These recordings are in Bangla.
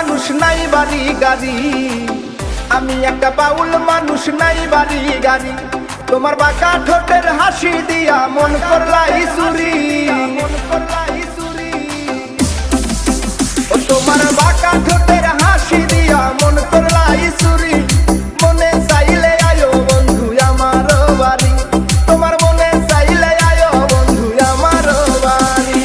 মানুষ নাই বাড়ি গাড়ি, আমি একটা বাউল মানুষ নাই বাড়ি গাড়ি। তোমার বাঁকা ঠোঁটের হাসি দিয়া মন করলাই চুরি, ও তোমার বাঁকা ঠোঁটের হাসি দিয়া মন করলাই চুরি। মনে চাইলে আয়ো বন্ধু আমার বাড়ি, তোমার মনে চাইলে আয়ো বন্ধু আমার বাড়ি।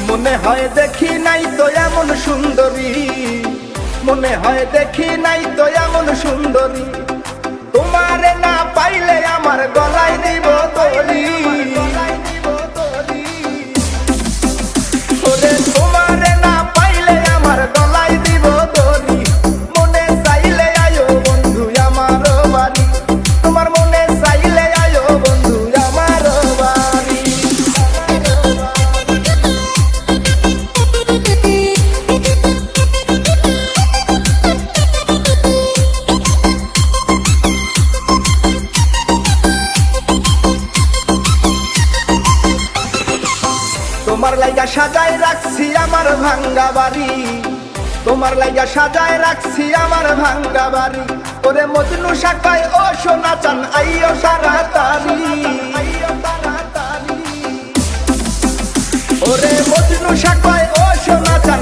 মনে হয় দেখি নাই তো এমন সুন্দরী, মনে হয় দেখি নাই তো এমন সুন্দরী। তোমারে না পাইলে আমার গলায় দিব দড়ি, ওরে তোমারে না পাইলে আমার গলায় দিব দড়ি। মনে চাইলে আয়ো বন্ধু আমার বাড়ি, তোমার মনে চাইলে আয়ো বন্ধু আমার বাড়ি। তোমার লাইগা সাজায় রাখছি আমার ভাঙ্গা বাড়ি, তোমার লাইগা সাজায় রাখছি আমার ভাঙ্গা বাড়ি। ওরে মজনু শাখায় ও সোনা চান আইও তাড়াতাড়ি, ওরে মজনু শাখায় ও সোনা চান